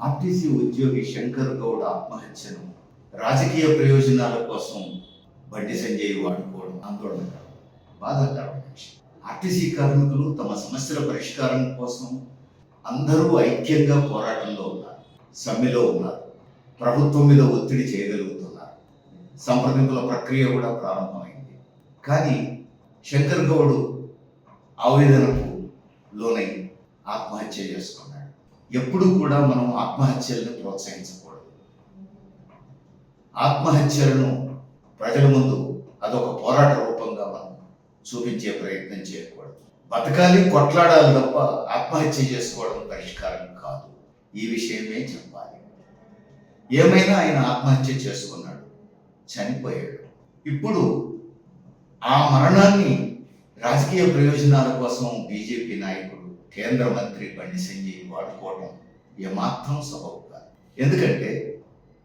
RTC ఉద్యోగి శంకర్ గౌడ్ ఆత్మహత్యను రాజకీయ ప్రయోజనాల కోసం బండి సంజయ్ వాడుకోవడం ఆందోళనకరం, బాధాకరం విషయం. ఆర్టీసీ కార్మికులు తమ సమస్యల పరిష్కారం కోసం అందరూ ఐక్యంగా పోరాటంలో ఉన్నారు, సమ్మెలో ఉన్నారు, ప్రభుత్వం మీద ఒత్తిడి చేయగలుగుతున్నారు, సంప్రదింపుల ప్రక్రియ కూడా ప్రారంభమైంది. కానీ శంకర్ గౌడ్ ఆవేదనకు లోనై ఆత్మహత్య చేసుకున్నాడు. ఎప్పుడు కూడా మనం ఆత్మహత్యలను ప్రోత్సహించకూడదు. ఆత్మహత్యలను ప్రజల ముందు అదొక పోరాట రూపంగా మనం చూపించే ప్రయత్నం చేయకూడదు. బతకాలి, కొట్లాడాలి తప్ప ఆత్మహత్య చేసుకోవడం పరిష్కారం కాదు. ఈ విషయమే చెప్పాలి. ఏమైనా ఆయన ఆత్మహత్య చేసుకున్నాడు, చనిపోయాడు. ఇప్పుడు ఆ మరణాన్ని రాజకీయ ప్రయోజనాల కోసం బీజేపీ నాయకుడు, కేంద్ర మంత్రి బండి సంజయ్ వాడుకోవడం ఏమాత్రం సబబు కాదు. ఎందుకంటే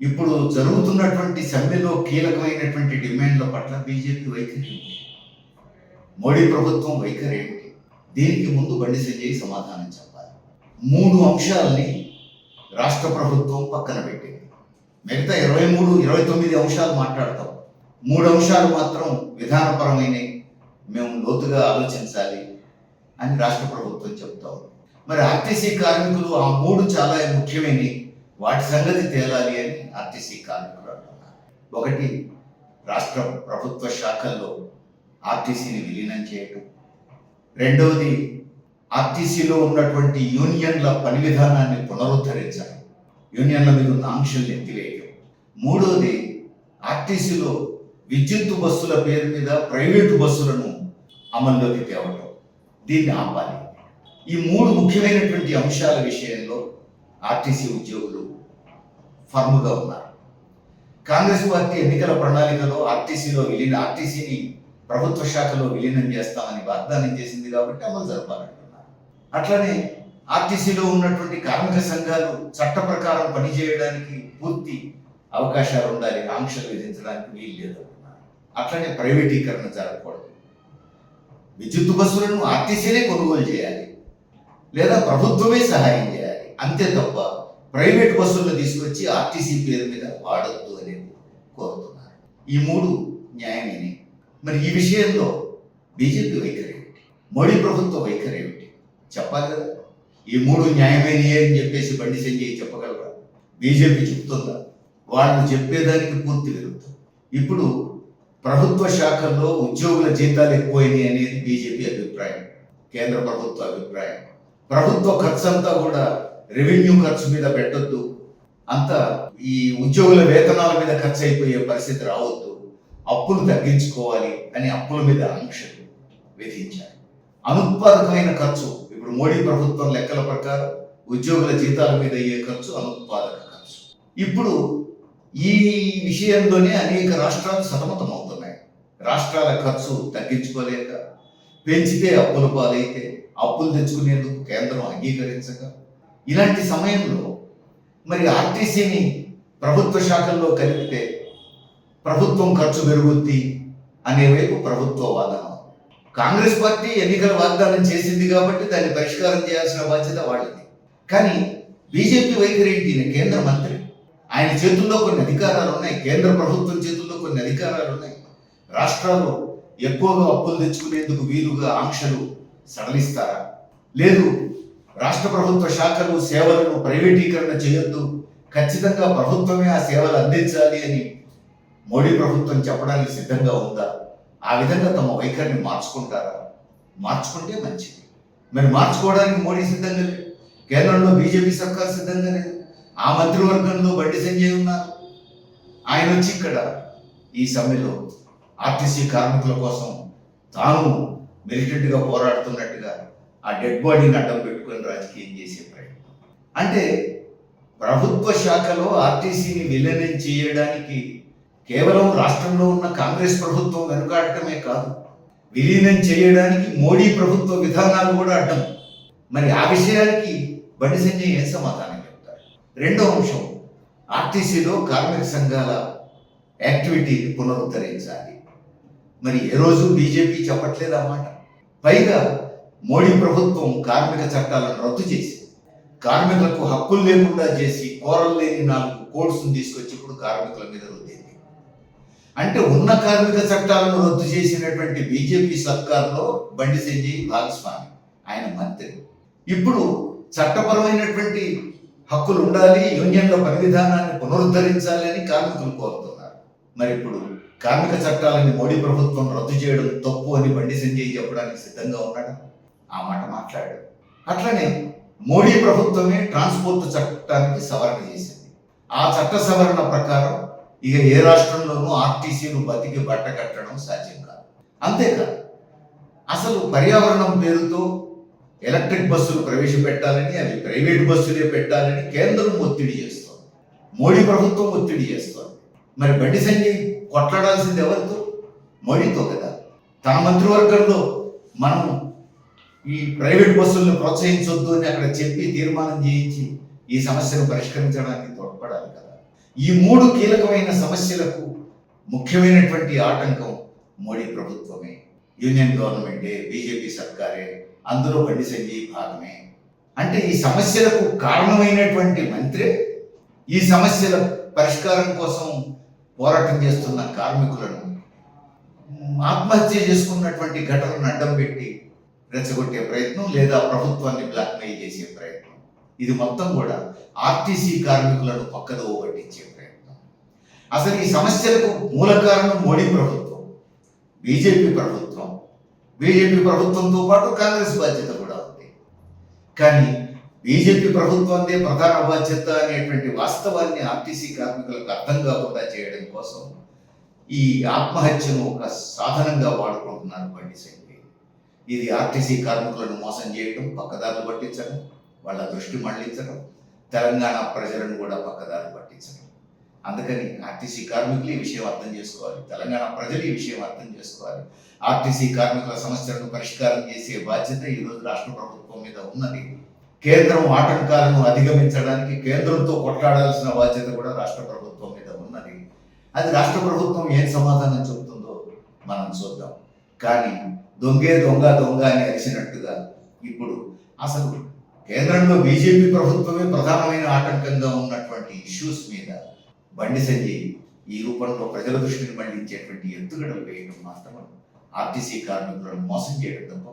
ఇప్పుడు జరుగుతున్నటువంటి సమ్మెలో కీలకమైనటువంటి డిమాండ్ల పట్ల బీజేపీ వైఖరి ఏమిటి, మోడీ ప్రభుత్వం వైఖరి ఏమిటి? దీనికి ముందు బండి సంజయ్ సమాధానం చెప్పాలి. 3 అంశాలని రాష్ట్ర ప్రభుత్వం పక్కన పెట్టింది. మిగతా 29 అంశాలు మాట్లాడతాం. 3 అంశాలు మాత్రం విధానపరమైనవి, మేము లోతుగా ఆలోచించాలి అని రాష్ట్ర ప్రభుత్వం చెప్తాం. మరి ఆర్టీసీ కార్మికులు ఆ 3 చాలా ముఖ్యమైనవి, వాటి సంగతి తేలాలి అని ఆర్టీసీ కార్మికులు అంటున్నారు. ఒకటి, రాష్ట్ర ప్రభుత్వ శాఖల్లో ఆర్టీసీని విలీనం చేయటం. రెండవది, ఆర్టీసీలో ఉన్నటువంటి యూనియన్ల పని విధానాన్ని పునరుద్ధరించడం, యూనియన్ల మీద ఉన్న ఆంక్షల్ని ఎత్తివేయడం. మూడవది, ఆర్టీసీలో విద్యుత్ బస్సుల పేరు మీద ప్రైవేటు బస్సులను అమల్లోకి తేవడం, దీన్ని ఆపాలి. ఈ 3 ముఖ్యమైనటువంటి అంశాల విషయంలో ఆర్టీసీ ఉద్యోగులు ఫర్మ్గా ఉన్నారు. కాంగ్రెస్ పార్టీ ఎన్నికల ప్రణాళికలో ఆర్టీసీని ప్రభుత్వ శాఖలో విలీనం చేస్తామని వాగ్దానం చేసింది కాబట్టి అమలు జరపాలంటున్నారు. అట్లనే ఆర్టీసీలో ఉన్నటువంటి కార్మిక సంఘాలు చట్ట ప్రకారం పనిచేయడానికి పూర్తి అవకాశాలు ఉండాలి, ఆంక్షలు విధించడానికి వీలు లేదంటున్నారు. అట్లనే ప్రైవేటీకరణ జరగకూడదు. విద్యుత్ బస్సులను ఆర్టీసీనే కొనుగోలు చేయాలి, లేదా ప్రభుత్వమే సహాయం చేయాలి, అంతే తప్ప ప్రైవేట్ బస్సులను తీసుకొచ్చి ఆర్టీసీ పేరు మీద వాడొద్దు అనేది కోరుతున్నారు. ఈ 3 న్యాయమేనే. మరి ఈ విషయంలో బీజేపీ వైఖరి ఏమిటి, మోడీ ప్రభుత్వ వైఖరి ఏమిటి చెప్పాలి కదా. ఈ 3 న్యాయమేనే అని చెప్పేసి బండి సంజయ్ చెప్పగలరా? బీజేపీ చెప్తుందా? వాళ్ళు చెప్పేదానికి పూర్తి విరుద్ధం. ఇప్పుడు ప్రభుత్వ శాఖల్లో ఉద్యోగుల జీతాలు ఎక్కువైనాయి అనేది బీజేపీ అభిప్రాయం, కేంద్ర ప్రభుత్వ అభిప్రాయం. ప్రభుత్వ ఖర్చు అంతా కూడా రెవెన్యూ ఖర్చు మీద పెట్టొద్దు, అంతా ఈ ఉద్యోగుల వేతనాల మీద ఖర్చు అయిపోయే పరిస్థితి రావద్దు, అప్పులు తగ్గించుకోవాలి అని అప్పుల మీద ఆంక్షలు విధించారు. అనుత్పాదకమైన ఖర్చు, ఇప్పుడు మోడీ ప్రభుత్వం లెక్కల ప్రకారం ఉద్యోగుల జీతాల మీద అయ్యే ఖర్చు అనుత్పాదక ఖర్చు. ఇప్పుడు ఈ విషయంలోనే అనేక రాష్ట్రాలు సతమతమవుతున్నాయి. రాష్ట్రాల ఖర్చు తగ్గించుకోలేక, పెంచితే అప్పుల పాలైతే అప్పులు తెచ్చుకునేందుకు కేంద్రం అంగీకరించక, ఇలాంటి సమయంలో మరి ఆర్టీసీని ప్రభుత్వ శాఖల్లో కలిపితే ప్రభుత్వం ఖర్చు పెరుగుద్ది అనే వైపు ప్రభుత్వ వాదన. కాంగ్రెస్ పార్టీ ఎన్నికల వాగ్దానం చేసింది కాబట్టి దాన్ని పరిష్కారం చేయాల్సిన బాధ్యత వాళ్ళది. కానీ బీజేపీ వైఖరి ఏంటి? కేంద్ర మంత్రి, ఆయన చేతుల్లో కొన్ని అధికారాలు ఉన్నాయి, కేంద్ర ప్రభుత్వం చేతుల్లో కొన్ని అధికారాలు ఉన్నాయి. రాష్ట్రాలు ఎక్కువగా అప్పులు తెచ్చుకునేందుకు వీలుగా ఆంక్షలు సడలిస్తారా? లేదు, రాష్ట్ర ప్రభుత్వ శాఖలు సేవలను ప్రైవేటీకరణ చేయొద్దు, ఖచ్చితంగా ప్రభుత్వమే ఆ సేవలు అందించాలి అని మోడీ ప్రభుత్వం చెప్పడానికి సిద్ధంగా ఉందా? ఆ విధంగా తమ వైఖరిని మార్చుకుంటారా? మార్చుకుంటే మంచిది. మరి మార్చుకోవడానికి మోడీ సిద్ధంగా లేదు, కేంద్రంలో బీజేపీ సర్కార్ సిద్ధంగా లేదు, ఆ మంత్రివర్గంలో బండి సంజయ్ ఉన్నారు. ఆయన వచ్చి ఇక్కడ ఈ సమ్మెలో ఆర్టీసీ కార్మికుల కోసం తాను మిలిటెంట్గా పోరాడుతున్నట్టుగా ఆ డెడ్ బాడీని అడ్డం పెట్టుకొని రాజకీయం చేసే ప్రయత్నం. అంటే ప్రభుత్వ శాఖలో ఆర్టీసీని విలీనం చేయడానికి కేవలం రాష్ట్రంలో ఉన్న కాంగ్రెస్ ప్రభుత్వం వెనుకాడటమే కాదు, విలీనం చేయడానికి మోడీ ప్రభుత్వ విధానాలు కూడా అడ్డం. మరి ఆ విషయానికి బండి సంజయ్ ఏం సమాధానం చెప్తారు? రెండో అంశం, ఆర్టీసీలో కార్మిక సంఘాల యాక్టివిటీని పునరుద్ధరించాలి. మరి ఏ రోజు బీజేపీ చెప్పట్లేదు అన్నమాట. పైగా మోడీ ప్రభుత్వం కార్మిక చట్టాలను రద్దు చేసి కార్మికులకు హక్కులు లేకుండా చేసి కోరలు లేని 4 కోడ్స్ తీసుకొచ్చి ఇప్పుడు కార్మికుల మీద రుద్దింది. అంటే ఉన్న కార్మిక చట్టాలను రద్దు చేసినటువంటి బీజేపీ సర్కార్లో బండి సంజయ్ భాగస్వామి, ఆయన మంత్రి. ఇప్పుడు చట్టపరమైనటువంటి హక్కులు ఉండాలి, యూనియన్ల పని విధానాన్ని పునరుద్ధరించాలి అని కార్మికులు కోరుతున్నారు. మరి ఇప్పుడు కార్మిక చట్టాలని మోడీ ప్రభుత్వం రద్దు చేయడం తప్పు అని బండి సంజయ్ చెప్పడానికి సిద్ధంగా ఉన్నాడు. ఆ మాట మాట్లాడాడు. అట్లనే మోడీ ప్రభుత్వమే ట్రాన్స్పోర్ట్ చట్టానికి సవరణ చేసింది. ఆ చట్ట సవరణ ప్రకారం ఇక ఏ రాష్ట్రంలోనూ ఆర్టీసీలు బతికి బట్ట కట్టడం సాధ్యం కాదు. అంతేకాదు, అసలు పర్యావరణం పేరుతో ఎలక్ట్రిక్ బస్సులు ప్రవేశపెట్టాలని, అవి ప్రైవేట్ బస్సులే పెట్టాలని కేంద్రం ఒత్తిడి చేస్తోంది, మోడీ ప్రభుత్వం ఒత్తిడి చేస్తోంది. మరి బండి సంజయ్ కొట్లాడాల్సింది ఎవరితో? మోడీతో కదా. తన మంత్రివర్గంలో మనం ఈ ప్రైవేట్ బస్సులను ప్రోత్సహించొద్దు అని అక్కడ చెప్పి తీర్మానం చేయించి ఈ సమస్యను పరిష్కరించడానికి తోడ్పడాలి కదా. ఈ 3 కీలకమైన సమస్యలకు ముఖ్యమైనటువంటి ఆటంకం మోడీ ప్రభుత్వమే, యూనియన్ గవర్నమెంటే, బీజేపీ సర్కారే, అందులో బండి సంజయ్ భాగమే. అంటే ఈ సమస్యలకు కారణమైనటువంటి మంత్రి ఈ సమస్యల పరిష్కారం కోసం పోరాటం చేస్తున్న కార్మికులను ఆత్మహత్య చేసుకున్నటువంటి ఘటనను అడ్డం పెట్టి రెచ్చగొట్టే ప్రయత్నం, లేదా ప్రభుత్వాన్ని బ్లాక్మెయిల్ చేసే ప్రయత్నం, ఇది మొత్తం కూడా ఆర్టీసీ కార్మికులను పక్కదోవ పట్టించే ప్రయత్నం. అసలు ఈ సమస్యలకు మూల కారణం మోడీ ప్రభుత్వం, బీజేపీ ప్రభుత్వం. బీజేపీ ప్రభుత్వంతో పాటు కాంగ్రెస్ బాధ్యత కూడా ఉంది. కానీ బీజేపీ ప్రభుత్వందే ప్రధాన బాధ్యత అనేటువంటి వాస్తవాన్ని ఆర్టీసీ కార్మికులకు అర్థం కాకుండా చేయడం కోసం ఈ ఆత్మహత్యను ఒక సాధనంగా వాడుకుంటున్నారు బండి సంజయ్. ఇది ఆర్టీసీ కార్మికులను మోసం చేయడం, పక్కదారులు పట్టించడం, వాళ్ళ దృష్టి మళ్లించడం, తెలంగాణ ప్రజలను కూడా పక్కదారి పట్టించడం. అందుకని ఆర్టీసీ కార్మికులు ఈ విషయం అర్థం చేసుకోవాలి, తెలంగాణ ప్రజలు ఈ విషయం అర్థం చేసుకోవాలి. ఆర్టీసీ కార్మికుల సమస్యలను పరిష్కారం చేసే బాధ్యత ఈరోజు రాష్ట్ర ప్రభుత్వం మీద ఉన్నది. కేంద్రం ఆటంకాలను అధిగమించడానికి కేంద్రంతో కొట్లాడాల్సిన బాధ్యత కూడా రాష్ట్ర ప్రభుత్వం మీద ఉన్నది. అది రాష్ట్ర ప్రభుత్వం ఏం సమాధానం చెబుతుందో మనం చూద్దాం. కానీ దొంగే దొంగ దొంగ అని అరిచినట్టుగా ఇప్పుడు అసలు కేంద్రంలో బీజేపీ ప్రభుత్వమే ప్రధానమైన ఆటంకంగా ఉన్నటువంటి ఇష్యూస్ మీద బండి సంజయ్ ఈ రూపంలో ప్రజల దృష్టిని మళ్లించేటువంటి ఎత్తుగడలు వేయడం మాత్రం ఆర్టీసీ కార్మికులను మోసం చేయడం తప్ప